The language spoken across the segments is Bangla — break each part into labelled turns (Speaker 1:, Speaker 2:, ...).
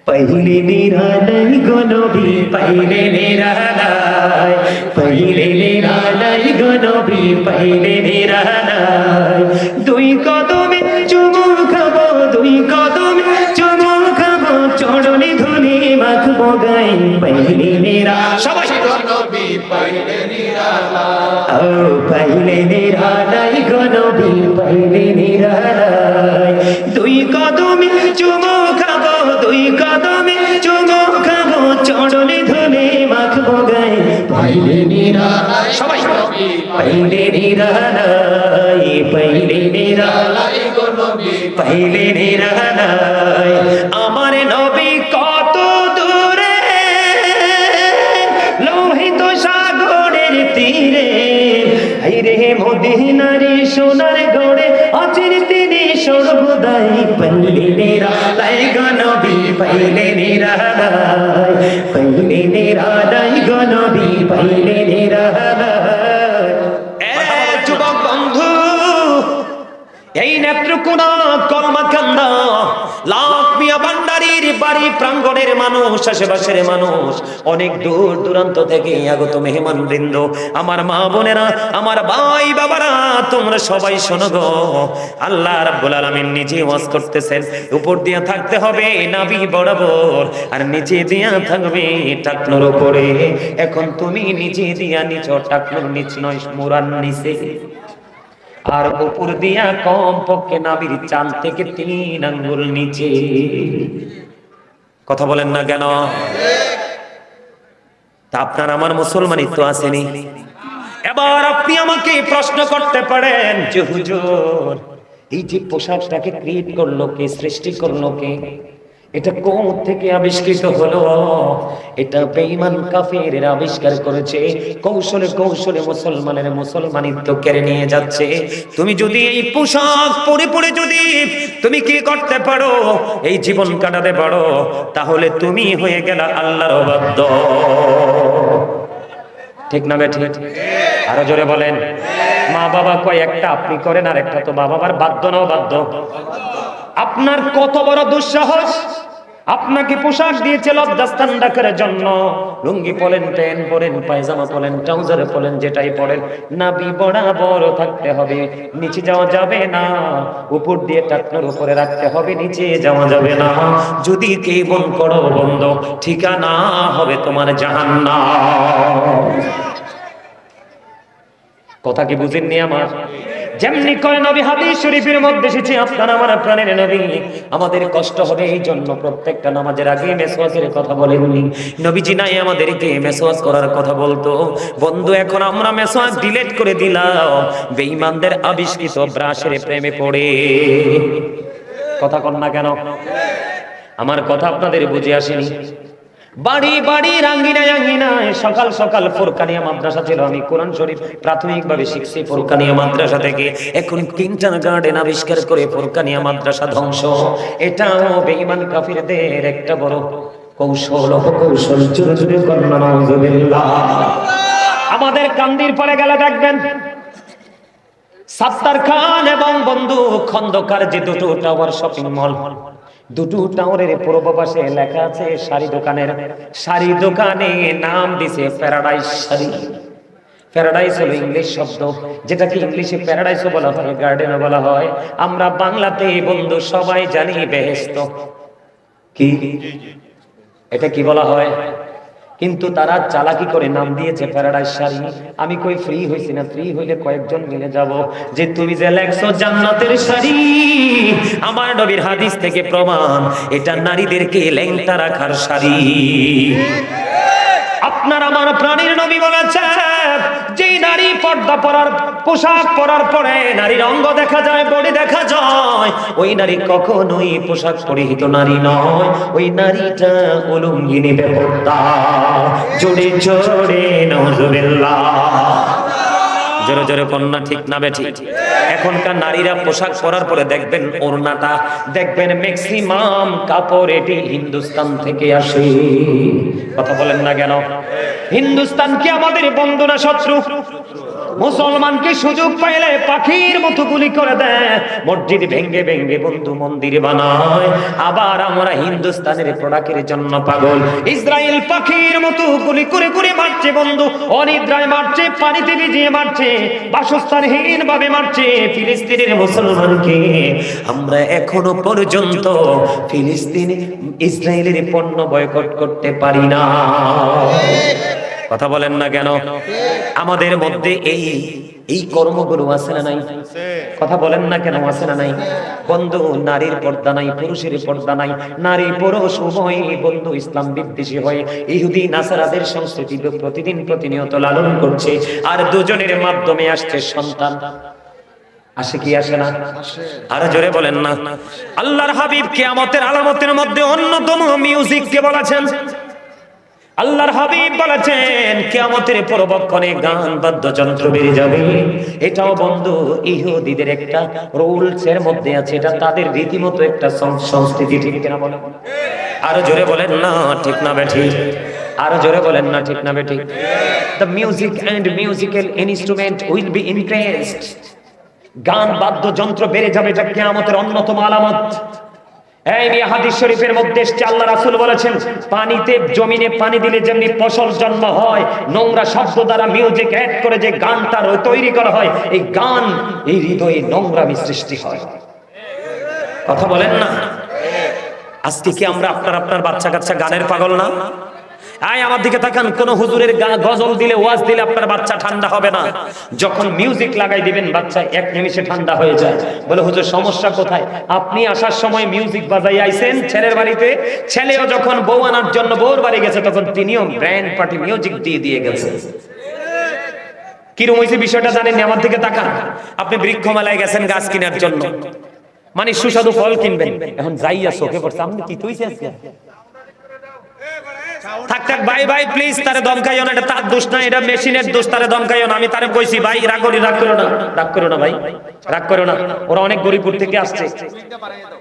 Speaker 1: पहिले निरालय गो नबी पहिले निरालय पहिले निरालय गो नबी पहिले निरालय দুই কদমে চুমু খাবো দুই কদমে চুমু খাবো চরণে ধুলি মাখবো গায়ে পहिले নিরালয় সবাই
Speaker 2: নবী পहिले নিরালয়
Speaker 1: ও পहिले নিরালয় গো নবী পहिले নিরালয় দুই কদমে চুমু খাবো দুই কদমে চুমু খাবো চরণে ধুলি মাখবো গায়ে পहिले নিরালয় সবাই পहिले নিরালয় পहिले নিরালয়
Speaker 2: গো নবী
Speaker 1: পहिले নিরালয় আমার নবী কত দূরে লোহিত সাগরের তীরে আইরে মদিনার সোনার গড়ে আছেন তিনি সর্বদাই পहिले নিরালয় গো নবী পहिले নিরালয় পहिले নিরালয় গো নবী পहिले নিরালয় যুবক বন্ধু এই নেত্রকোনা কলমাকান্দা লাখ মিয়া ভান্ডারীর বাড়ি প্রাঙ্গণের মানুষ আশেপাশের মানুষ অনেক দূর দূরান্ত থেকে আগত মেহমান বৃন্দ আমার মা বোনেরা আমার ভাই বাবারা তোমরা সবাই শোনো গো আল্লাহ রাব্বুল আলামিন নিজে ওয়াজ করতেছেন উপর দিয়া থাকতে হবে নাভি বরাবর আর নিচে দিয়া থাকবে টাকনোর উপরে এখন তুমি নিচে দিয়া নিচ টাকনোর নিচ নয় মুরান নিচে আর উপর দিয়া কম পক্ষে নাভির চাল থেকে 3 আঙ্গুল নিচে কথা বলেন না কেন তা আপনার আমার মুসলমানিত্ব আসেনি এবার আপনি আমাকে প্রশ্ন করতে পারেন যে হুজুর এই যে পোশাকটাকে ক্রিয়েট করলো কে সৃষ্টি করলো কে এটা কোন থেকে আবিষ্কৃত হলো এটা বেঈমান কাফেররা আবিষ্কার করেছে কৌশলে কৌশলে মুসলমানের মুসলমানিত্ব কেড়ে নিয়ে যাচ্ছে তুমি যদি এই পোশাক পরে পরে যদি তুমি কি করতে পারো এই জীবন কাটাতে পারো তাহলে তুমি হয়ে গেলা আল্লাহর অবাধ্য ঠিক না বেঠিক আরো জোরে বলেন মা বাবা কয় একটা আপনি করেন আর একটা তো বাবা মার বাধ্য না বাধ্য আপনার কত বড় দুঃসাহস আপনাকে পোশাক দিয়েছে লজ্জাস্থান ঢাকার জন্য লুঙ্গি পরেন প্যান্ট পরেন পায়জামা পরেন ট্রাউজার পরেন যেটাই পরেন নাভি বরাবর থাকতে হবে নিচে যাওয়া যাবে না উপর দিয়ে টাকনোর উপরে রাখতে হবে নিচে যাওয়া যাবে না যদি কে মন করো বন্ধ ঠিকানা হবে তোমার জাহান্নাম কথা কি বুঝেননি আমার যেমনি করে নবী হাদিস শরীফের মধ্যে এসেছে আপনার আমার প্রাণের নবী আমাদের কষ্ট হবে এই জন্য প্রত্যেকটা নামাজের আগে মেসওয়াকের কথা বলেননি নবীজি নাই আমাদেরকে মেসওয়াক করার কথা বলতো বন্ধু এখন আমরা মেসওয়াক ডিলিট করে দিলাম বেঈমানদের আবিষ্কৃত ব্রাশের প্রেমে পড়ে কথা কন না কেন আমার কথা আপনাদের বুঝে আসেনি বাড়ি বাড়ি রাঙ্গিনায় আঙ্গিনায় সকাল সকাল ফুরকানিয়া মাদ্রাসা ছিল আমি কোরআন শরীফ প্রাথমিকভাবে শিখছি ফুরকানিয়া মাদ্রাসা থেকে এখন কিন্টার গার্ডেন আবিষ্কার করে ফুরকানিয়া মাদ্রাসা ধ্বংস এটাও বেঈমান কাফিরদের একটা বড় কৌশল অপকৌশল জোরে জোরে কন্যা নাউজুবিল্লাহ আমাদের কান্দির পরে গেলে দেখবেন সাত্তার খান এবং বন্ধু খন্দকার যে দুটো টাওয়ার শপিং মল দুটো টাওয়ারের পূর্ব পাশে লেখা আছে শাড়ি দোকানে নাম দিছে প্যারাডাইস শাড়ি প্যারাডাইস হলো ইংলিশ শব্দ যেটাকে ইংলিশে প্যারাডাইসও বলা হয় গার্ডেনও বলা হয় আমরা বাংলাতে বন্ধু সবাই জানি বেহেশত কি এটা কি বলা হয় কিন্তু তারা চালাকি করে নাম দিয়েছে প্যারাডাইস শাড়ি আমি কই ফ্রি হইছি না ফ্রি হইলে কয়েকজন মিলে যাব যে তুমি যে লেখছো জান্নাতের শাড়ি আমার নবীর হাদিস থেকে প্রমাণ এটা নারীদেরকে লেংটা রাখার শাড়ি আপনার আমার প্রাণীর নবী বলেছে যে নারী পর্দা পরার পোশাক পরার পরে নারীর অঙ্গ দেখা যায় বডি দেখা যায় ওই নারী কখনোই পোশাক পরিহিত নারী নয় ওই নারীটা উলঙ্গিনী বেপর্দা জোরে জোরে নাউজুবিল্লাহ জোরে জোরে কন্যা ঠিক না বেঠিক এখনকার নারীরা পোশাক পরার পরে দেখবেন ওড়নাটা দেখবেন ম্যাক্সিমাম কাপড় এটি হিন্দুস্তান থেকে আসে কথা বলেন না কেন হিন্দুস্তান কি আমাদের বন্ধু না শত্রু মুসলমানকে সুযোগ পাইলে পাখির মতো গুলি করে দেয়, মসজিদ ভেঙ্গে ভেঙ্গে বন্ধু মন্দির বানায়। আবার আমরা হিন্দুস্তানের প্রোডাক্টের জন্য পাগল, ইসরায়েল পাখির মতো গুলি করে করে মারছে বন্ধু, অনিদ্রায় মারছে, পানিতে ভিজিয়ে মারছে, বাসস্থানহীন ভাবে মারছে ফিলিস্তিনের মুসলমানকে। আমরা এখনো পর্যন্ত ফিলিস্তিন ইসরায়েলের পণ্য বয়কট করতে পারি না। কথা বলেন না কেন? আমাদের মধ্যে এই কর্মগুলো আছে না নাই? কথা বলেন না কেন আছে না নাই? বন্ধু, নারীর পর্দা নাই, পুরুষের পর্দা নাই, নারী পুরুষ উভয় বন্ধু ইসলাম বিদ্বেষী হয়ে ইহুদি নাসারাদের সংস্কৃতি প্রতিদিন প্রতিনিয়ত লালন করছে, আর দুজনের মাধ্যমে আসছে সন্তান। আসে কি আসে না? আর জোরে বলেন না। আল্লাহর হাবিব কিয়ামতের আলামতের মধ্যে অন্যতম মিউজিককে বলেছেন। আল্লাহর হাবিব বলেছেন কিয়ামতের পূর্বক্ষণে গান বাদ্যযন্ত্র বেড়ে যাবে। এটাও বন্ধু ইহুদিদের একটা রুলস এর মধ্যে আছে, এটা তাদের রীতিমতো একটা সংস্কৃতি। ঠিক কিনা বলেন? আরো জোরে বলেন না ঠিক না বেঠিক? আরো জোরে বলেন না ঠিক না বেঠিক? The music and musical instrument will be increased. গান বাদ্যযন্ত্র বেড়ে যাবে, এটা কিয়ামতের অন্যতম আলামত। এই হাদিস শরীফের মধ্যে এসেছে, আল্লাহ রাসূল বলেছেন পানিতে জমিনে পানি দিলে যেমনি ফসল জন্ম হয়, নোংরা শব্দ দ্বারা মিউজিক অ্যাড করে যে গানটা তৈরি করা হয়, এই গান এই হৃদয়ে নোংরামি সৃষ্টি হয়। কথা বলেন না? আজকে কি আমরা আপনার বাচ্চা কাচ্চা গানের পাগল না? আয় আমার দিকে তাকান, কোন হুজুরের গজল দিলে ওয়াজ দিলে আপনার বাচ্চা ঠান্ডা হবে না। যখন মিউজিক লাগাই দিবেন বাচ্চা এক নিমিষে ঠান্ডা হয়ে যায়। বলে হুজুর সমস্যা কোথায়? আপনি আসার সময় মিউজিক বাজাই আইছেন ছেলের বাড়িতে, ছেলেও যখন বউ আনার জন্য বউর বাড়ি গেছে তখন তিনিও ব্র্যান্ড পার্টি মিউজিক দিয়ে গেছে। কিরম হয়েছে বিষয়টা জানেন? আমার দিকে তাকান। আপনি বৃক্ষ মেলায় গেছেন গাছ কেনার জন্য, মানে সুস্বাদু ফল কিনবেন, এখন যাইয়া চোখে পড়ছে আপনি কি তুইছে আজকে থাক থাক ভাই ভাই প্লিজ তারে দমকাইও না, এটা তার দোষ না, এটা মেশিনের দোষ, তারে দমকাইও না। আমি তারে কইছি ভাই রাগ করো না ভাই, রাগ করো না। ওরা অনেক গরিবপুর থেকে আসছে,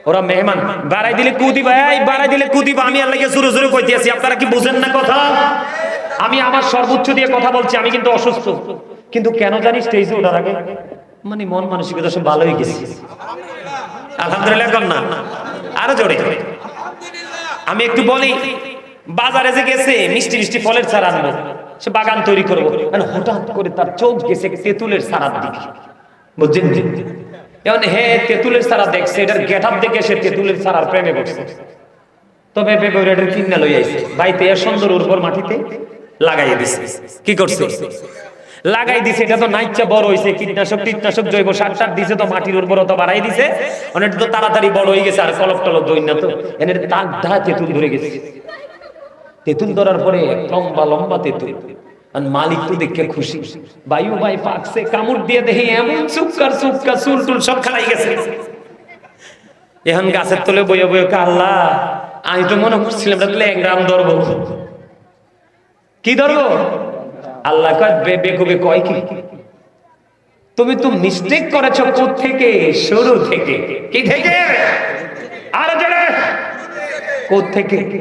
Speaker 1: ওরা মেহমান। বাড়াই দিলে কুদি ভাই, বাড়াই দিলে কুদি। আমি আল্লাহকে জোরে জোরে কইতে আছি, আপনারা কি বুঝেন না কথা? আমি আমার সর্বোচ্চ দিয়ে কথা বলছি, আমি কিন্তু অসুস্থ, কিন্তু কেন জানি স্টেজে ওঠার আগে মানে মন মানসিকতা সব ভালো হয়ে গেছে। আলহামদুলিল্লাহ কর না, আরো জোরে। আমি একটু বলি, বাজারে যে গেছে মিষ্টি মিষ্টি ফলের চারা আনবো, সে বাগান তৈরি করবো, মানে হঠাৎ করে তার চোখ গেছে তেঁতুলের চারার দিকে, বুঝছেন? এখন হে তেঁতুলের চারা দেখছে, এটার গেটআপ দেখে সে তেঁতুলের চারার প্রেমে পড়ছে। তবে এটার কিনা লই আইছে, বাইতে সুন্দর উর্বর মাটিতে লাগাইয়ে দিছে। কি করছে? লাগাই দিছে। এটা তো নাইচা বড় হইছে, কীটনাশক জৈব সার দিছে, তো মাটির উর্বরতা বাড়াই দিছে, অনেক তো তাড়াতাড়ি বড় হয়ে গেছে। আর কলপ টলপ দই না, তো এনে তাক ধা তেঁতুল ধরে গেছে। তেঁতুল ধরার পরে লম্বা লম্বা তেঁতুল, আর মালিক তো দেখে খুশি, বায়ু ভাই পাকছে, কামড় দিয়ে দেখি এমন চুপকার চুল টুল সব খালাই গেছে। এখন গাছের তলে বইয়ে বইয়ে আল্লাহ, আমি তো মনে করছিলাম এক গ্রাম ধরবো। কি ধরবো? আল্লাহ কয় বেকুবে কয় কি তুমি তো মিস্টেক করেছো। কোথা থেকে? শুরু থেকে। কি থেকে? আরে জোরে, কোথা থেকে?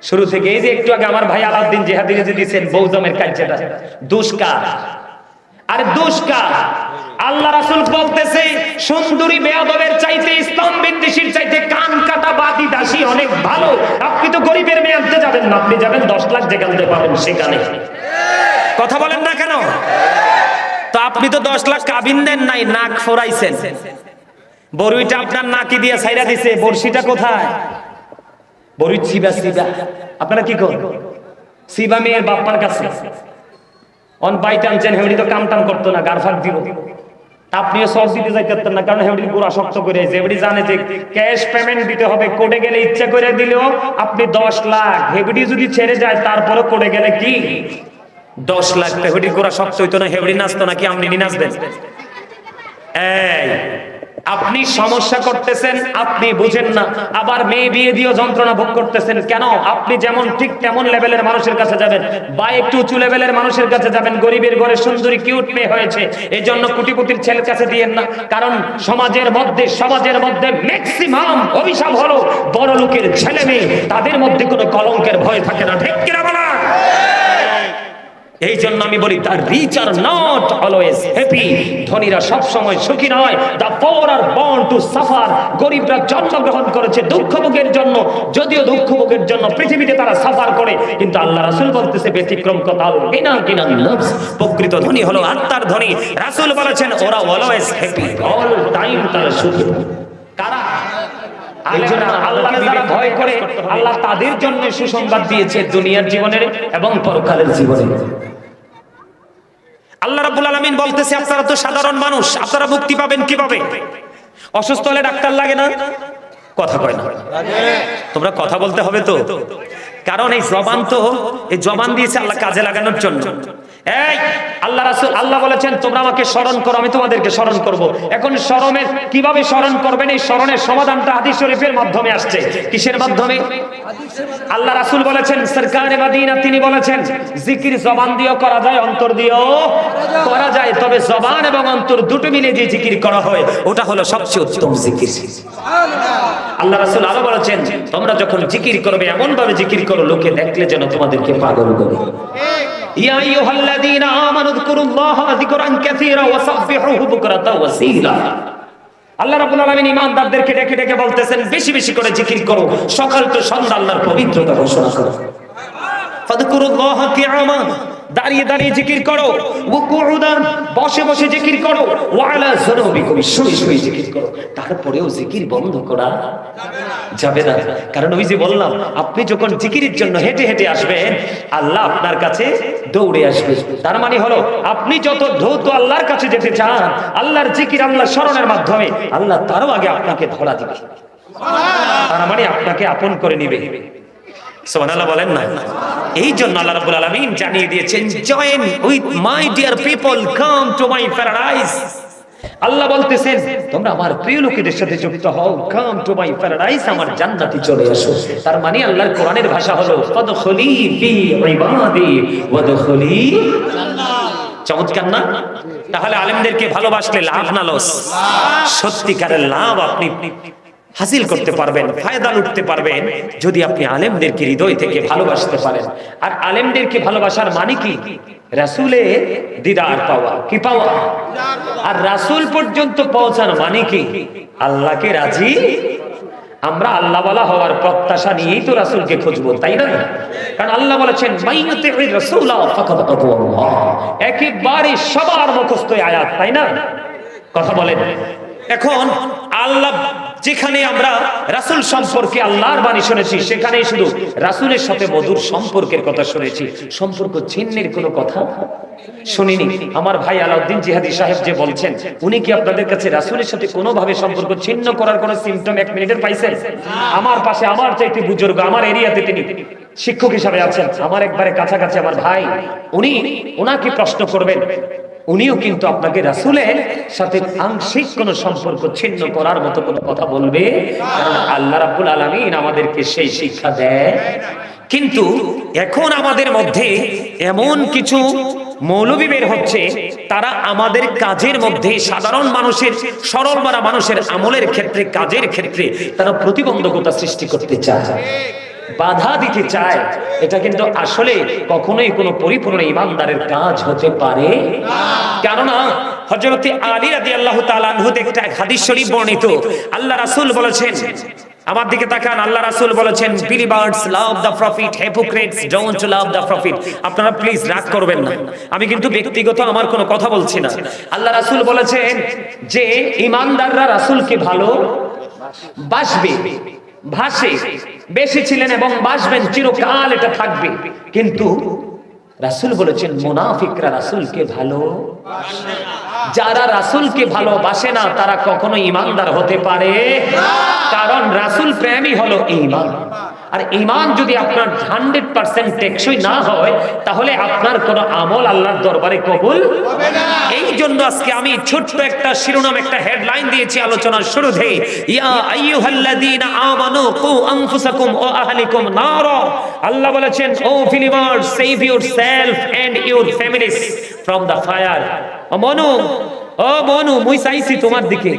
Speaker 1: শুরু থেকে। এই যে একটু আগে আমার ভাই আলাউদ্দিন জিহাদিরে যে দিয়েছেন বৌজমের কালচারটা, দুষ্কার। আরে দুষ্কার, আল্লাহ রাসূল বলতেছে সুন্দরী বেয়াদবের চাইতে ইসলাম বিদ্বেষীর চাইতে কান কাটা বাদি দাসী অনেক ভালো। আপনি তো গরিবের মেয়ে আনতে যাবেন না, আপনি যাবেন 10 লাখ যেখানে পাবেন সেখানে। কথা বলেন না কেন? তো আপনি তো 10 লাখ কাবিন দেন নাই, নাক ফোরাইছেন। বড়ুইটা আপনার নাকি দিয়ে ছাইরা দিছে, বর্ষিটা কোথায়? বড়ুই সিবা। আপনারা কি করেন? সিবা মেয়ের বাপ্পার কাছে অন বাইতে আনছেন, হেউড়ি তো কাম টাম করতো না, গার ফাঁক দিব। আপনিও সব দিতে যাইতেন না, কারণ হেউড়ির গোড়া শক্ত করে হেউড়ি জানে যে ক্যাশ পেমেন্ট দিতে হবে। কোর্টে গেলে ইচ্ছা করে দিলেও আপনি 10 লাখ, হেউড়ি যদি ছেড়ে যায় তারপরে কোর্টে গেলে কি 10 লাখ। হেউড়ির গোড়া শক্ত হইতো না, হেউড়ি নাচতো নাকি আপনি নাচবেন? এই আপনি সমস্যা করতেছেন, আপনি বুঝেন না। আবার মেয়ে বিয়ে দিয়েও যন্ত্রণা ভোগ করতেছেন কেন? আপনি যেমন ঠিক তেমন লেভেলের মানুষের কাছে যাবেন, বা একটু উঁচু লেভেলের মানুষের কাছে যাবেন। গরিবের ঘরে সুন্দরী কিউট মেয়ে হয়েছে, এই জন্য কোটিপতির ছেলের কাছে দিয়েন না। কারণ সমাজের মধ্যে ম্যাক্সিমাম অভিশাপ হলো বড় লোকের ছেলে মেয়ে, তাদের মধ্যে কোনো কলঙ্কের ভয় থাকে না। ঠিক কিনা বলা? এই জন্য আমি বলি the rich are not always happy, ধনীরা সব সময় সুখী নয়। The poor are born to suffer, গরিবরা জন্মগ্রহণ করেছে দুঃখ ভোগের জন্য, যদিও দুঃখ ভোগের জন্য পৃথিবীতে তারা সাফার করে, কিন্তু আল্লাহ রাসূল বলতেছে ব্যতিক্রম কথা কিনা কিনা নফস, প্রকৃত ধনী হলো আত্মার ধনী। রাসূল বলেছেন ওরা অলওয়েজ হ্যাপি, অল টাইম তারা সুখী। কারা? আল্লাহকে যারা ভয় করে, আল্লাহ তাদের জন্য সুসংবাদ দিয়েছে দুনিয়ার জীবনের এবং পরকালের জীবনে। আল্লাহ রাব্বুল আলামিন বলতেছে আপনারা তো সাধারণ মানুষ, আপনারা মুক্তি পাবেন কিভাবে? অসুস্থ হলে ডাক্তার লাগে না? কথা কয় না, তোমরা কথা বলতে হবে তো, কারণ এই জবান তো, এই জবান দিয়েছে আল্লাহ কাজে লাগানোর জন্য। এই আল্লাহ রাসূল, আল্লাহ বলেছেন তোমরা আমাকে স্মরণ করো, আমি তোমাদেরকে স্মরণ করব। এখন স্মরণের কিভাবে স্মরণ করবেন, এই স্মরণের সমাধানটা হাদিস শরীফের মাধ্যমে আসছে। কিসের মাধ্যমে? আল্লাহ রাসূল বলেছেন, সরকারে মদিনা তিনি বলেছেন জিকির জবান দিয়েও করা যায়, অন্তর দিয়েও করা যায়, তবে জবান এবং অন্তর দুটো মিলে যে জিকির করা হয় ওটা হলো সবচেয়ে উত্তম জিকির। আল্লাহ রাসূল আরো বলেছেন তোমরা যখন জিকির করবে এমন ভাবে জিকির করো লোকে দেখলে যেন তোমাদেরকে পাগল করে। ইয়া আইয়ুহাল্লাযীনা আমানু যকুরুল্লাহা যিকরান কাসীরা ওয়াসাব্বিহুহু বুকরাতাও ওয়াসীলা। আল্লাহ রাব্বুল আলামিন ঈমানদারদেরকে ডেকে ডেকে বলতেছেন বেশি বেশি করে জিকির করো, সকাল তো সন্ধ্যা আল্লাহর পবিত্রতা ঘোষণা করো। ফাযকুরুল্লাহা কিয়ামান, দাঁড়িয়ে দাঁড়িয়ে জিকির করো, ওয়াকুউদান, বসে বসে জিকির করো, ওয়ালা যুনুবিকুম, শুয়ে শুয়ে জিকির করো। তারপরেও জিকির বন্ধ করা যাবে না, কারণ ওই যে বললাম আপনি যখন জিকিরের জন্য হেঁটে হেঁটে আসবেন আল্লাহ আপনার কাছে দৌড়ে আসবে। তার মানে হলো আপনি যত দ্রুত আল্লাহর কাছে যেতে চান, আল্লাহর জিকির, আল্লাহর স্মরণের মাধ্যমে আল্লাহ তারও আগে আপনাকে ধরা দিবে, তার মানে আপনাকে আপন করে নিবে। সুবহানাল্লাহ বলেন না? এই জন্য আল্লাহ রাব্বুল আলামিন জানিয়ে দিয়েছেন join with my dear people, come to my paradise. Allah বলতেছেন তোমরা আমার প্রিয় লোকেদের সাথে যুক্ত হও, কাম টু মাই প্যারাডাইস, আমার জান্নাতে চলে আসো। তার মানে আল্লাহর কোরআনের ভাষা হলো ফাদখুলি ফি ইবাদি ওয়াদখুলি জান্নাত। চমৎকার না? তাহলে আলেমদেরকে ভালোবাসলে লাভ না লস? সত্যিকারের লাভ আপনি হাসিল করতে পারবেন, ফায়দা লুটতে পারবেন যদি আপনি আলেমদেরকে হৃদয় থেকে ভালোবাসতে পারেন। আর আলেমদেরকে ভালোবাসার মানে কি? রাসূলের দিদার পাওয়া। কি পাওয়া? আর রাসূল পর্যন্ত পৌঁছানো মানে কি? আল্লাহকে রাজি। আমরা আল্লাহ ওয়ালা হওয়ার প্রত্যাশা নিয়েই তো রাসূলকে খুঁজবো, তাই না? কারণ আল্লাহ বলেছেন মাইয়ুতির রাসূলা ফাকাদ আতাল্লাহ, একেবারে সবার মুখস্থ আয়াত, তাই না? কথা বলেন। এখন আল্লাহ যেখানে আমরা রাসূল সম্পর্কে আল্লাহর বাণী শুনেছি সেখানেই শুধু রাসূলের সাথে মধুর সম্পর্কের কথা শুনেছি, সম্পর্ক ছিন্নের কোনো কথা শুনিনি। আমার ভাই আলাউদ্দিন জিহাদি সাহেব যে বলছেন, উনি কি আপনাদের কাছে রাসূলের সাথে কোনোভাবে সম্পর্ক ছিন্ন করার কোনো সিম্পটম এক মিনিটের পাইছেন? আমার পাশে আমার চাইতে বুজুর্গ, আমার এরিয়াতে তিনি শিক্ষক হিসাবে আছেন, আমার একবারে কাছাকাছি আমার ভাই, উনি ওনাকে প্রশ্ন করবেন, উনিও কিন্তু আপনাকে রাসূলের সাথে আংশিক কোনো সম্পর্ক ছিন্ন করার মতো কোনো কথা বলবে, কারণ আল্লাহ রাব্বুল আলামিন আমাদেরকে সেই শিক্ষা দেয়। কিন্তু এখন আমাদের মধ্যে এমন কিছু মৌলবী বের হচ্ছে, তারা আমাদের কাজের মধ্যে সাধারণ মানুষের, সরল মারা মানুষের আমলের ক্ষেত্রে, কাজের ক্ষেত্রে তারা প্রতিবন্ধকতা সৃষ্টি করতে চায়, বাধা দিতে চায়। এটা কিন্তু আসলে কখনোই কোনো পরিপূর্ণ ইমানদারের কাজ হতে পারে না। কেননা হযরত আলী রাদিয়াল্লাহু তাআলা আনহু একটা হাদিস শরীফ বর্ণিত, আল্লাহ রাসূল বলেছেন, আমার দিকে তাকান, আল্লাহ রাসূল বলেছেন believers love the profit, hypocrites don't love the profit. আপনারা প্লিজ রাগ করবেন না, আমি কিন্তু ব্যক্তিগত আমার কোনো কথা বলছি না। আল্লাহ রাসূল বলেছেন যে ইমানদাররা রাসূলকে ভালো বাসবে, ভাসে, বেশি ছিলেন এবং বাসবেন, চিরকাল এটা থাকবে। কিন্তু রাসূল বলেছেন মুনাফিকরা রাসূলকে ভালোবাসে না। যারা রাসূলকে ভালোবাসে না তারা কখনো ইমানদার হতে পারে না, কারণ রাসূল প্রেমই হলো ঈমান। আর ঈমান যদি আপনার 100% টেকসই না হয় তাহলে আপনার কোনো আমল আল্লাহর দরবারে কবুল হবে না। এই জন্য আজকে আমি ছোট্ট একটা শিরোনাম, একটা হেডলাইন দিয়েছি আলোচনার শুরুতেই, ইয়া আইয়ুহাল্লাযীনা আমানু কু আনফুসাকুম ওয়া আহলিকুম নারা। আল্লাহ বলেছেন O believers, save yourself and your families from the fire. ও মনু মুই চাইছি তোমার দিকে,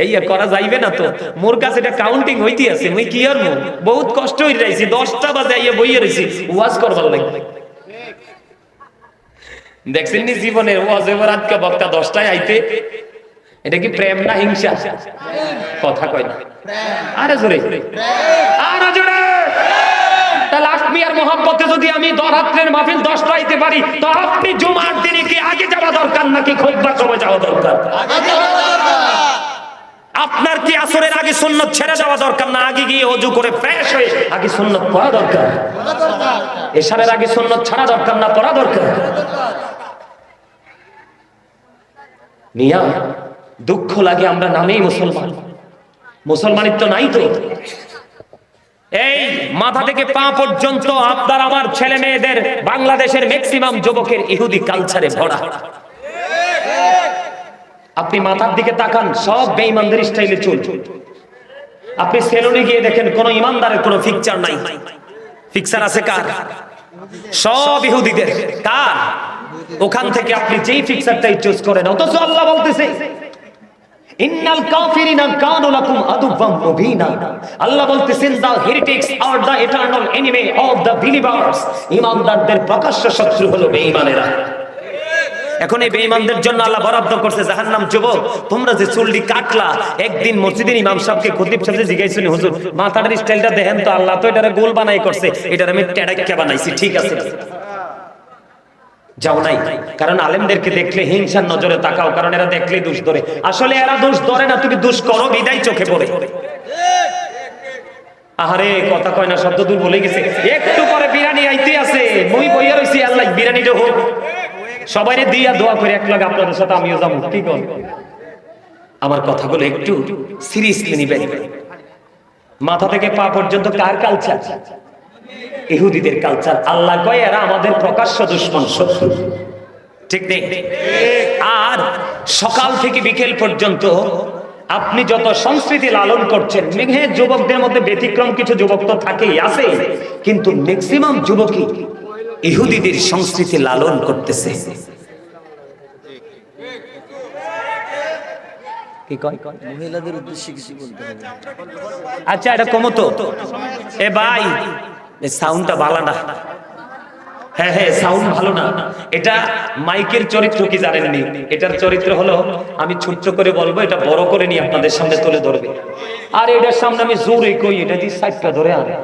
Speaker 1: এই করা যাইবে না তো, মোর কাছে এটা কাউন্টিং হইতে আছে, মুই কি আর মু বহুত কষ্ট হই রাইছি, 10টা বাজে আইয়া বইয়ে রইছি ওয়াজ করবার লাগবে। দেখছেন নি জীবনের ওয়াজ এবার আজকে বক্তা 10টায় আইতে, এটা কি প্রেম না হিংসা? কথা কয় না, আরে জোরে আরে জোরে। তাহলে আপনি আর মোহাম্মতে যদি আমি রাত্রের মাহফিল 10টা আইতে পারি, তো আপনি জুমার দিনে কি আগে যাওয়া দরকার নাকি খুতবার সময় যাওয়া দরকার? আপনার কি আসরের আগে সুন্নাত ছেড়ে যাওয়া দরকার না আগে গিয়ে ওযু করে ফ্রেশ হয়ে আগে সুন্নাত পড়া দরকার? এশারের আগে সুন্নাত ছাড়া দরকার না পড়া দরকার? মিয়া দুঃখ লাগে আমরা নামেই মুসলমান, মুসলমানিত্ব নাই তো। এই মাথা থেকে পা পর্যন্ত আপনার আমার ছেলে মেয়েদের বাংলাদেশের ম্যাক্সিমাম যুবকের ইহুদি কালচারে ভরা। আপনি মাথার দিকে তাকান, সব বেঈমানদের স্টাইলে চুল। আপনি সেলুনে গিয়ে দেখেন কোন ইমানদারের কোন ফিকচার নাই। ফিকচার আছে কার? সব ইহুদিদের। কার? ওখান থেকে আপনি যেই ফিকচারটাই চুজ করেন, অথচ আল্লাহ বলতেছে ইন্নাল কাফিরিনা কানু লাকুম আদুওয়াম মুবিনা। আল্লাহ বলতেছেন the heretics are the eternal enemy of the believers. ঈমানদারদের প্রকাশ্য শত্রু হলো বেঈমানেরা। এখন এই বেঈমানদের জন্য আল্লাহ বরাদ্দ করছে জাহান্নাম। যুবক, তোমরা যে চুলটি কাটলা, একদিন মসজিদের ইমাম সাহেবকে খতিব সাহেব জিজ্ঞাসিনি, হুজুর মাথার স্টাইলটা দেখেন তো, আল্লাহ তো এটারে গোল বানাই করছে, এটারে আমি টেডাক্কা বানাইছি, ঠিক আছে? যাও নাই, কারণ আলেমদেরকে দেখলে হিংসার নজরে তাকাও, কারণ এরা দেখলে দোষ ধরে। আসলে এরা দোষ ধরে না, তুমি দোষ করো বিদায় চোখে পড়ে। আহারে কথা কয় না, শব্দ দূর বলে গেছে। একটু পরে বিরিয়ানি আইতে আছে, মই বইয়া রইছি, আল্লাহ বিরিয়ানিটা হোক, সবাইরে দিয়া দোয়া করে এক লাখ আপনাদের সাথে আমিও যাবো। কি কর? আমার কথাগুলো একটু সিরিয়াসলি নিবেন। মাথা থেকে পা পর্যন্ত কার কালচার? ইহুদিদের কালচার। আল্লাহ কয় এরা আমাদের প্রকাশ্য দুশমন, শত্রু, ঠিক নেই? আর সকাল থেকে বিকেল পর্যন্ত আপনি যত সংস্কৃতি লালন করছেন, হ্যাঁ যুবকদের মধ্যে ব্যতিক্রম কিছু যুবক তো থাকেই, আছে, কিন্তু ম্যাক্সিমাম যুবকই ইহুদিদের সংস্কৃতি লালন করতেছে। কি কয়?
Speaker 3: মহিলাদের উদ্দেশ্যে কিছু বলতে হবে।
Speaker 1: আচ্ছা এটা কমতো এ ভাই, সাউন্ডটা ভালো না। হ্যাঁ হ্যাঁ সাউন্ড ভালো না। এটা মাইকের চরিত্র কি জানেননি? এটার চরিত্র হলো আমি ছোট্ট করে বলবো, এটা বড় করে নিয়ে আপনাদের সামনে তুলে ধরবে। আর এটার সামনে আমি জোরে কই, এটা দিয়ে সাইডটা ধরে আনে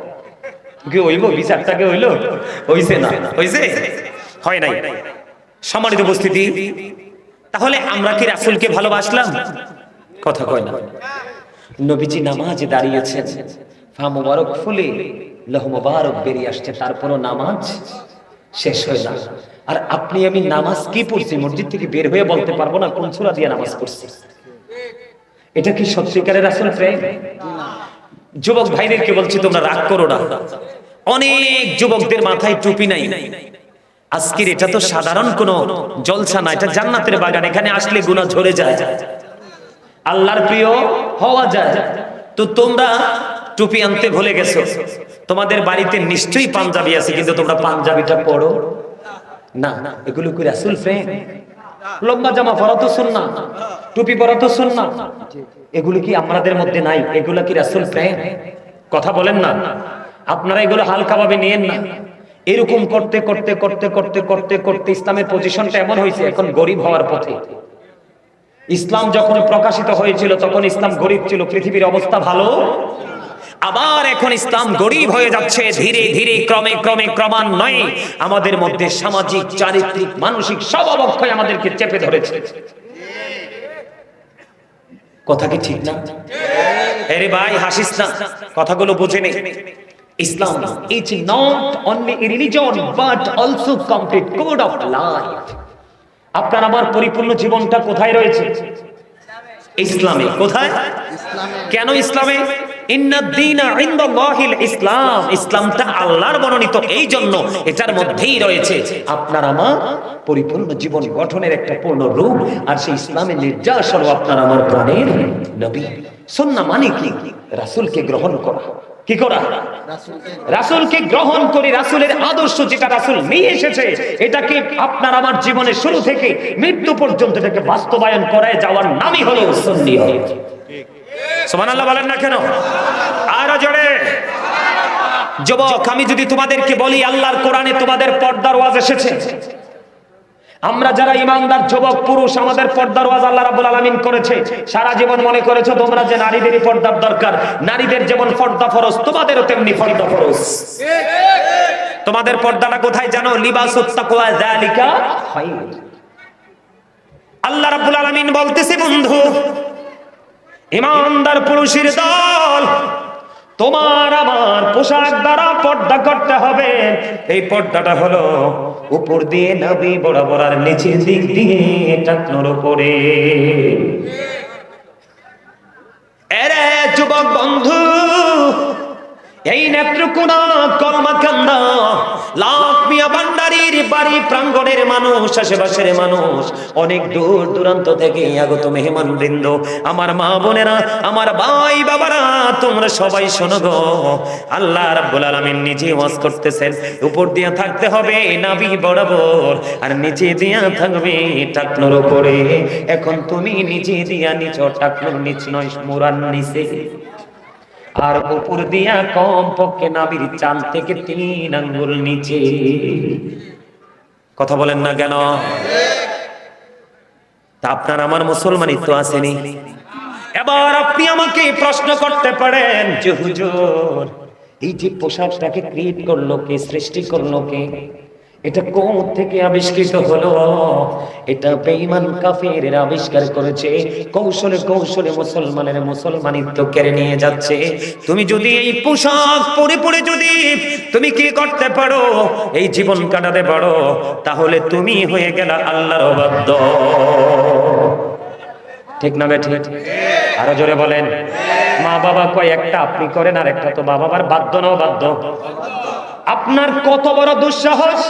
Speaker 1: কি হইব? বিচারটাকে হইলো? হইছে না? হইছে? হয় নাই। সম্মানিত উপস্থিতি, তাহলে আমরা কি রাসূলকে ভালোবাসলাম? কথা কয় না। নবীজি নামাজে দাঁড়িয়েছেন, ফা মুবারক ফুলে লহ মুবারক বেরিয়ে আসছে, তারপরও নামাজ শেষ হয় না। আর আপনি আমি নামাজ কি পড়ছি মসজিদ থেকে বের হয়ে বলতে পারবো না কোন সূরা দিয়ে নামাজ পড়ছি। এটা কি সত্যিকারের রাসূল প্রেম? যুবক ভাইদেরকে বলছি তোমরা রাগ করো না। অনেক যুবকদের মাথায় টুপি নাই। আজকের এটা তো সাধারণ কোন জলসা না, এটা জান্নাতের বাগান। এখানে আসলে গুনাহ ঝরে যায়, আল্লাহর প্রিয় হওয়া যায়। তো তোমরা টুপি আনতে ভুলে গেছো। তোমাদের বাড়িতে নিশ্চয়ই পাঞ্জাবি আছে, কিন্তু তোমরা পাঞ্জাবিটা পড়ো না। এগুলো কি রাসূল প্রেম? লম্বা জামা পরা তো সুন্নাহ, টুপি পরা তো সুন্নাহ, এগুলো কি আমাদের মধ্যে নাই? এগুলো কি রাসূল প্রেম? কথা বলেন না। আপনারা এগুলো হালকাভাবে নিয়েন না। এরকম করতে করতে করতে করতে করতে করতে ইসলামের পজিশনটা এমন হয়েছে, এখন গরিব হওয়ার পথে। ইসলাম যখন প্রকাশিত হয়েছিল তখন ইসলাম গরিব ছিল, পৃথিবীর অবস্থা ভালো। আবার এখন ইসলাম গরিব হয়ে যাচ্ছে ধীরে ধীরে, ক্রমে ক্রমে, ক্রমান্বয়ে আমাদের মধ্যে সামাজিক, চারিত্রিক, মানসিক সব অবক্ষয় আমাদেরকে চেপে ধরেছে। কথা কি ঠিক না? আরে ভাই হাসিস না, কথাগুলো বুঝে নে। ইসলাম is not only a religion but also complete code of life. আপনার আমার পরিপূর্ণ জীবনটা কোথায় রয়েছে? ইসলামে। কোথায়? কেন ইসলামে? ইন্নাদ-দীনা ইনদাল্লাহিল ইসলাম। ইসলামটা আল্লাহর মনোনীত, এই জন্য এটার মধ্যেই রয়েছে আপনার আমার পরিপূর্ণ জীবন গঠনের একটা পূর্ণ রূপ। আর সেই ইসলামের নির্যাস হলো আপনার আমার প্রাণের নবী। সুন্নাহ মানে কি? রাসূলকে গ্রহণ করা। কি করা? রাসূলকে গ্রহণ করি, রাসূলের আদর্শ যেটা রাসূল নিয়ে এসেছে এটাকে আপনার আমার জীবনে শুরু থেকে মৃত্যু পর্যন্ত এটাকে বাস্তবায়ন করায় যাওয়ার নামই হলো সুন্নিয়ত। সুবহানাল্লাহ বলেন না কেন? আরো জোরে। যুবক, আমি যদি তোমাদেরকে বলি আল্লাহর কোরআনে তোমাদের পর্দার ওয়াজ এসেছে। আমরা যারা ইমানদার যুবক পুরুষ, আমাদের পর্দার ওয়াজ আল্লাহ রাব্বুল আলামিন করেছে। সারা জীবন মনে করেছো তোমরা যে নারীদেরই পর্দার দরকার, নারীদের যেমন পর্দা ফরজ তোমাদেরও তেমনি পর্দা ফরজ। তোমাদের পর্দাটা কোথায় জানো? লিবাসুত তাকওয়া যালিকা খায়র। আল্লাহ রাব্বুল আলামিন বলতেছে, বন্ধু ইমানদার পুরুষের দল, তোমার আমার পোশাক দ্বারা পর্দা করতে হবে। এই পর্দাটা হলো উপর দিয়ে নবী বরাবর আর নিচের দিক দিয়ে টাকনোর উপরে। আরে যুবক বন্ধু, এই নেত্রকোনা কলমাকান্দা লাখ মিয়া ভান্ডারীর বাড়ি প্রাঙ্গণের মানুষ, আশেপাশের মানুষ, অনেক দূর দূরান্ত থেকে আগত মেহমান বৃন্দ, আমার মা বোনেরা, আমার ভাই বাবারা, তোমরা সবাই শোনো গো। আল্লাহ রাব্বুল আলামিন নিজে ওয়াজ করতেছেন, উপর দিয়ে থাকতে হবে নাভি বরাবর আর নিচে দিয়া থাকবে টাকনোর উপরে। এখন তুমি নিচে দিয়া নিচ, টাকনোর নিচ নয়, মুরার নিচে, আর উপর দিয়া কম পক্ষে নাভির চাল থেকে 3 আঙ্গুল নিচে। কথা বলেন না কেন? তা আপনার আমার মুসলমানিত্ব আসেনি। এবার আপনি আমাকে প্রশ্ন করতে পারেন যে হুজুর, এই যে পোশাকটাকে ক্রিয়েট করলো কে, সৃষ্টি করলো কে, এটা কোন থেকে আবিষ্কৃত হলো? এটা বেঈমান কাফেররা আবিষ্কার করেছে, কৌশলে কৌশলে মুসলমানের মুসলমানিত্ব কেড়ে নিয়ে যাচ্ছে। তুমি যদি এই পোশাক পরে পরে যদি তুমি কি করতে পারো, এই জীবন কাটাতে পারো, তাহলে তুমি হয়ে গেলা আল্লাহর অবাধ্য। ঠিক না বে ঠিক? আরো জোরে বলেন। মা বাবা কয় একটা আপনি করেন, আর একটা তো বাবা মার বাধ্য না বাধ্য। আপনার কত বড় দুঃসাহস!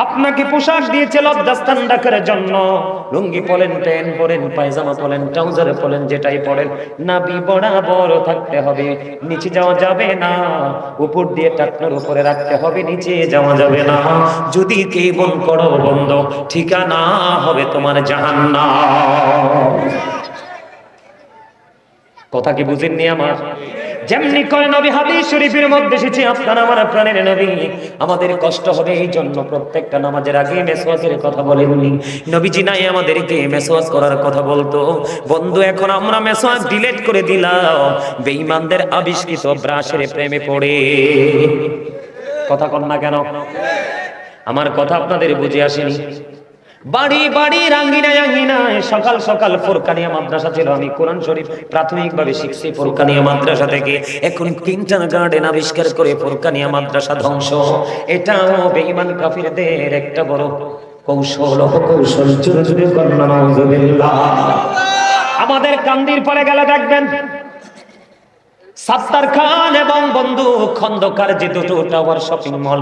Speaker 1: আপনাকে পোশাক দিয়েছে লজ্জাস্থান ঢাকার জন্য, লুঙ্গি পরেন, প্যান্ট পরেন, পায়জামা পরেন, ট্রাউজার পরেন, যেটাই পরেন নাভি বরাবর থাকতে হবে, নিচে যাওয়া যাবে না। উপর দিয়ে টাকনোর উপরে রাখতে হবে, নিচে যাওয়া যাবে না। যদি কেবল করো বন্ধ, ঠিকানা হবে তোমার জাহান্নাম। কথা কি বুঝেননি আমার? যেমনি করে নবী হাদিস শরীফের মধ্যে এসেছে, আপনার আমার প্রাণের নবী, আমাদের কষ্ট হবে এই জন্য প্রত্যেকটা নামাজের আগে মেসওয়াকের কথা বলেননি। নবীজি নাই আমাদেরকে মেসওয়াক করার কথা বলতো। বন্ধু, এখন আমরা মেসওয়াক ডিলিট করে দিলাম বেঈমানদের আবিষ্কৃত ব্রাশের প্রেমে পড়ে। কথা কন না কেন? আমার কথা আপনাদের বুঝে আসেনি? বাড়ি বাড়ি রাঙ্গিনায় আঙ্গিনায় সকাল সকাল ফুরকানিয়া মাদ্রাসা ছিল। আমি কোরআন শরীফ প্রাথমিকভাবে শিখছি ফুরকানিয়া মাদ্রাসা থেকে। এখন কিংটন গার্ডেন আবিষ্কার করে ফুরকানিয়া মাদ্রাসা ধ্বংস। এটাও বেঈমান কাফিরদের একটা বড় কৌশল। কৌশল জোরে জোরে কন্যা নাউজুবিল্লাহ। আমাদের কান্দির পরে গেলে দেখবেন সাত্তার খান এবং বন্ধু খন্দকার যে দুটো টাওয়ার শপিং মল,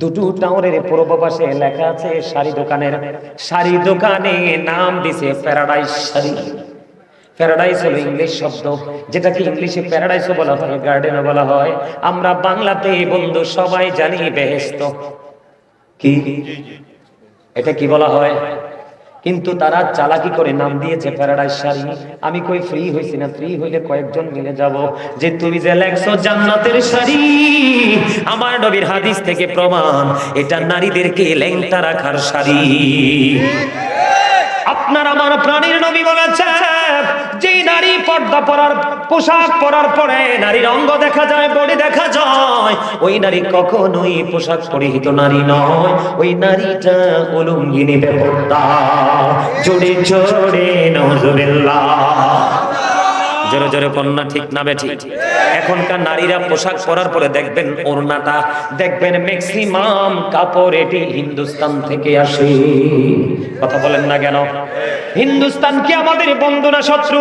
Speaker 1: দুটো টাওয়ারের পূর্ব পাশে লেখা আছে শাড়ি দোকানের। শাড়ি দোকানে নাম দিছে প্যারাডাইস শাড়ি। প্যারাডাইস হলো ইংলিশ শব্দ, যেটাকে ইংলিশে প্যারাডাইসও বলা হয়, গার্ডেনও বলা হয়। আমরা বাংলাতে বন্ধু সবাই জানি বেহেশত। কি এটা কি বলা হয়? কিন্তু তারা চালাকি করে নাম দিয়েছে প্যারাডাইস শাড়ি। আমি কই ফ্রি হইছি না? ফ্রি হইলে কয়েকজন মিলে যাব। যে তুমি যে লেখছো জান্নাতের শাড়ি, আমার নবীর হাদিস থেকে প্রমাণ এটা নারীদেরকে ল্যাংটা রাখার শাড়ি। আপনার আমার প্রাণীর নবী বলেছে, যে নারী পর্দা পরার পোশাক পরার পরে নারীর অঙ্গ দেখা যায়, বডি দেখা যায়, ওই নারী কখনোই পোশাক পরিহিত নারী নয়। ওই নারীটা উলঙ্গিনী বেপর্দা। জোরে জোরে নাউজুবিল্লাহ। জোরে জোরে কন্যা ঠিক না বে ঠিক? এখনকার নারীরা পোশাক পরার পরে দেখবেন ওড়নাটা, দেখবেন ম্যাক্সিমাম কাপড় এটি হিন্দুস্তান থেকে আসে। কথা বলেন না কেন? হিন্দুস্তান কি আমাদের বন্ধু না শত্রু?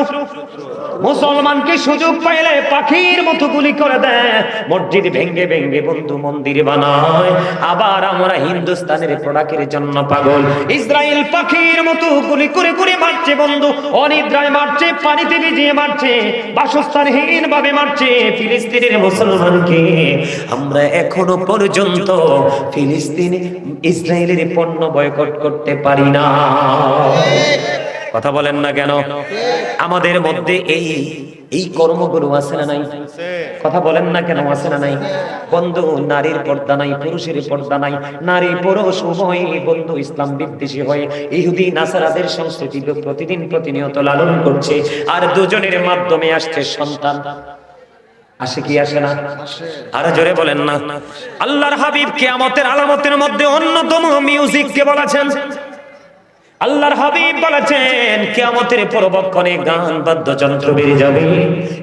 Speaker 1: মুসলমানকে সুযোগ পাইলে পাখির মতো গুলি করে দেয়, মসজিদ ভেঙ্গে ভেঙ্গে বন্ধু মন্দির বানায়। আবার আমরা হিন্দুস্তানের প্রোডাক্টের জন্য পাগল, ইসরায়েল পাখির মতো গুলি করে করে মারছে বন্ধু, অনিদ্রায় মারছে, পানিতে ভিজিয়ে মারছে, বাসস্থানহীন ভাবে মারছে ফিলিস্তিনের মুসলমানকে। আমরা এখনো পর্যন্ত ফিলিস্তিন ইসরায়েলের পণ্য বয়কট করতে পারি না। কথা বলেন না কেন? আমাদের মধ্যে এই কর্মগুলো আছে না নাই? কথা বলেন না কেন আছে না নাই? বন্ধু, নারীর পর্দা নাই, পুরুষের পর্দা নাই, নারী পুরুষ উভয় বন্ধু ইসলাম বিদ্বেষী হয়ে ইহুদি নাসারাদের সংস্কৃতি প্রতিদিন প্রতিনিয়ত লালন করছে, আর দুজনের মাধ্যমে আসছে সন্তান। আসে কি আসে না? আর জোরে বলেন না। আল্লাহর হাবিব কিয়ামতের আলামতের মধ্যে অন্যতম মিউজিককে বলেছেন। আল্লাহর হাবিব বলেছেন কিয়ামতের পূর্বক্ষণে গান বাদ্যযন্ত্র বেড়ে যাবে।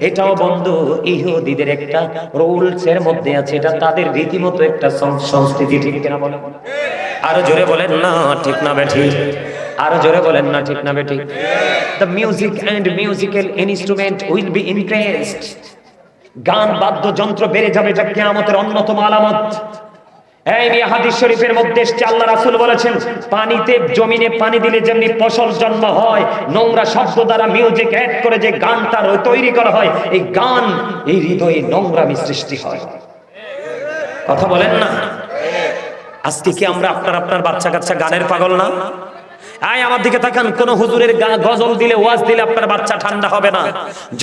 Speaker 1: এটাও বন্ধু ইহুদিদের একটা রুলস এর মধ্যে আছে, এটা তাদের রীতিমতো একটা সংস্কৃতি। ঠিক কিনা বলেন? আরো জোরে বলেন না ঠিক না বেঠিক? আরো জোরে বলেন না ঠিক না বেঠিক? The music and musical instrument will be increased. গান বাদ্যযন্ত্র বেড়ে যাবে, এটা কিয়ামতের অন্যতম আলামত। এই মিয়া হাদিস শরীফের মধ্যে এসেছে, আল্লাহ রাসূল বলেছেন পানিতে জমিনে পানি দিলে যেমনি ফসল জন্ম হয়, নোংরা শব্দ দ্বারা মিউজিক অ্যাড করে যে গানটা তৈরি করা হয়, এই গান এই হৃদয়ে নোংরামি সৃষ্টি হয়। কথা বলেন না? আজকে কি আমরা আপনার বাচ্চা কাচ্চা গানের পাগল না? আয় আমার দিকে তাকান, কোন হুজুরের গজল দিলে ওয়াজ দিলে আপনার বাচ্চা ঠান্ডা হবে না।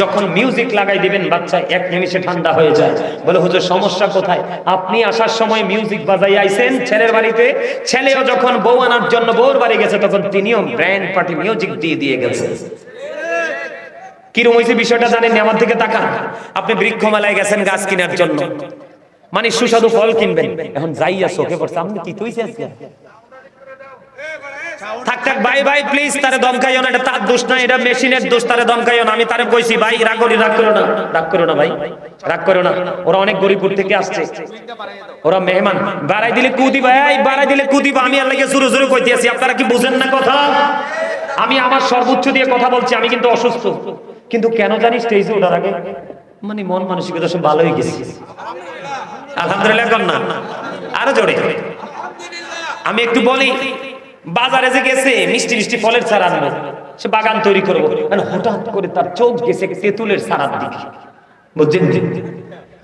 Speaker 1: যখন মিউজিক লাগাই দিবেন বাচ্চা এক নিমিষে ঠান্ডা হয়ে যায়। বলে হুজুর সমস্যা কোথায়? আপনি আসার সময় মিউজিক বাজাই আইছেন ছেলের বাড়িতে, ছেলেও যখন বউ আনার জন্য বউর বাড়ি গেছে তখন তিনিও ব্র্যান্ড পার্টি মিউজিক দিয়ে গেছে। কিরকম হয়েছে বিষয়টা জানেন? আমার দিকে তাকান। আপনি বৃক্ষ মেলায় গেছেন গাছ কেনার জন্য, মানে সুস্বাদু ফল কিনবেন, এখন যাইয়া চোখে পড়ছে আপনি কি তুইছে আজকে? থাক থাক ভাই ভাই প্লিজ, তারে দমকাইও না, এটা তার দোষ না, এটা মেশিনের দোষ, তারে দমকাইও না। আমি তারে কইছি ভাই রাগ করো না ভাই, রাগ করো না। ওরা অনেক গরিবপুর থেকে আসছে, ওরা মেহমান। বাড়াই দিলে কুদি ভাই, বাড়াই দিলে কুদি। আমি আর লাগে জোরে জোরে কইতে আছি, আপনারা কি বুঝেন না কথা? আমি আমার সর্বোচ্চ দিয়ে কথা বলছি, আমি কিন্তু অসুস্থ, কিন্তু কেন জানি স্টেজে ওঠার আগে মানে মন মানসিকতা সব ভালো হয়ে গেছে। আলহামদুলিল্লাহ কর না, আরো জোরে। আমি একটু বলি, বাজারে যে গেছে মিষ্টি মিষ্টি ফলের চারা আনবো, সে বাগান তৈরি করবো, হঠাৎ করে তার চোখ গেছে তেঁতুলের চারার দিকে, বুঝছেন?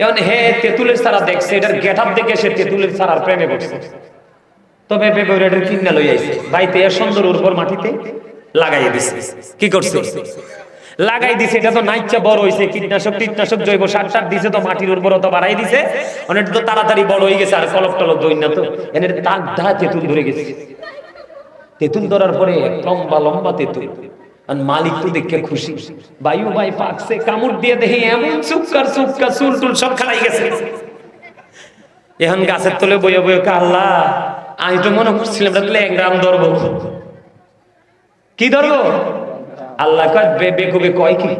Speaker 1: এখন হে তেঁতুলের চারা দেখছে, এটার গেট আপ দেখে সে তেঁতুলের চারার প্রেমে পড়ছে। তবে এটার কিনা লই আইছে, বাড়িতে সুন্দর উর্বর মাটিতে লাগাই দিছে। কি করছে? লাগাই দিছে, এটা তো নাইচা বড় হইছে, কীটনাশক জৈব সার দিছে, তো মাটির উর্বরতা বাড়াই দিছে, অনেক তো তাড়াতাড়ি বড় হয়ে গেছে, আর কলপ টলপ দই না, তো এনে তাক ধা তেঁতুল ধরে গেছে। তেঁতুল ধরার পরে লম্বা লম্বা তেঁতুল, আর মালিক তো দেখে খুশি, বায়ু ভাই পাকছে, কামড় দিয়ে দেখে এমন চুপকার চুল টুল সব খালাই গেছে। এখন গাছের তলে বয়ে বয়ে আল্লাহ, আমি তো মনে করছিলাম এক গ্রাম ধরবো। কি ধরবো? আল্লাহ কয় বেকুবে কয় কি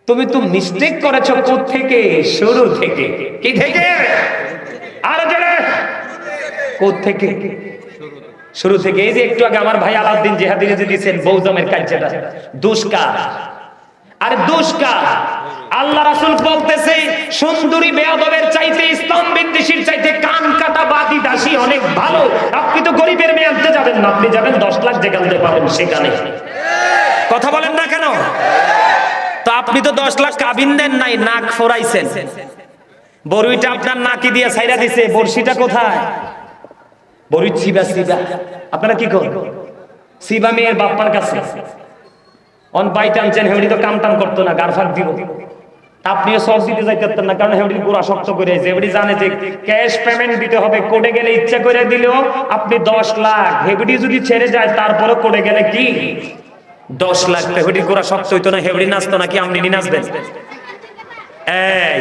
Speaker 1: তুমি তো মিস্টেক করেছো কোত্থেকে? শুরু থেকে। কি থেকে? আর যারা কোত্থেকে? শুরু থেকে। এই যে একটু আগে আমার ভাই আলাউদ্দিন জিহাদি যে দিয়েছেন বৌজমের কাজটা, দুষ্কার আর দুষ্কার। আল্লাহ রাসূল বলতেছে সুন্দরী বেয়াদবের চাইতে ইসলাম বিদ্বেষীর চাইতে কান কাটা বাদি দাসী অনেক ভালো। আপনি তো গরিবের মেয়ে আনতে যাবেন না, আপনি যাবেন 10 লাখ যেখানে পাবেন সেখানে। কথা বলেন না কেন? তো আপনি তো 10 লাখ কাবিন দেন নাই, নাক ফোরাইছেন, বড়ুইটা আপনার নাকি দিয়ে ছাইরা দিছে, বর্ষিটা কোথায়? বড়ুই সিবা আপনারা কি করেন? সিবা মেয়ের বাপ্পার কাছে অন বাই টানছেন, হেউড়ি তো কাম টাম করতো না, গারফাক দিব। আপনিও সব দিতে যাইতেন না, কারণ হেউড়ির গোড়া শক্ত করে হেউড়ি জানে যে ক্যাশ পেমেন্ট দিতে হবে, কোর্টে গেলে ইচ্ছা করে দিলেও আপনি 10 লাখ, হেউড়ি যদি ছেড়ে যায় তারপরে কোর্টে গেলে কি 10 লাখ। হেউড়ির গোড়া শক্ত হইতো না, হেউড়ি নাচতো নাকি আপনি নাচবেন? এই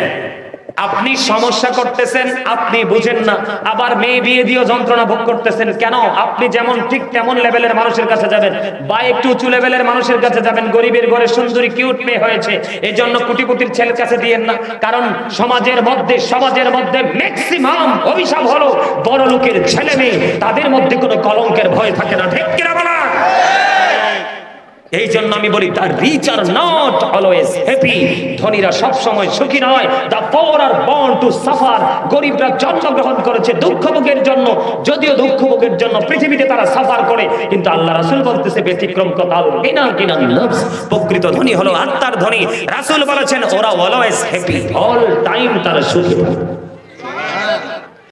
Speaker 1: আপনি সমস্যা করতেছেন, আপনি বুঝেন না, আবার মেয়ে বিয়ে দিয়েও যন্ত্রণা ভোগ করতেছেন। কেন? আপনি যেমন ঠিক তেমন লেভেলের মানুষের কাছে যাবেন, বা একটু উঁচু লেভেলের মানুষের কাছে যাবেন। গরিবের ঘরে সুন্দরী কিউট মেয়ে হয়েছে, এই জন্য কোটিপতির ছেলের কাছে দিয়েন না, কারণ সমাজের মধ্যে ম্যাক্সিমাম অভিশাপ হলো বড় লোকের ছেলে মেয়ে, তাদের মধ্যে কোনো কলঙ্কের ভয় থাকে না। ঠিক কিনা বলা? এই জন্য আমি বলি the rich are not always happy, ধনীরা সব সময় সুখী নয়। The poor are born to suffer, গরিবরা জন্মগ্রহণ করেছে দুঃখ ভোগের জন্য, যদিও দুঃখ ভোগের জন্য পৃথিবীতে তারা সাফার করে, কিন্তু আল্লাহ রাসূল বলতেছে ব্যতিক্রম কথাল বিনা কিনা লাভস, প্রকৃত ধনী হলো আত্মার ধনী। রাসূল বলেছেন ওরা অলওয়েজ হ্যাপি, অল টাইম তারা সুখী।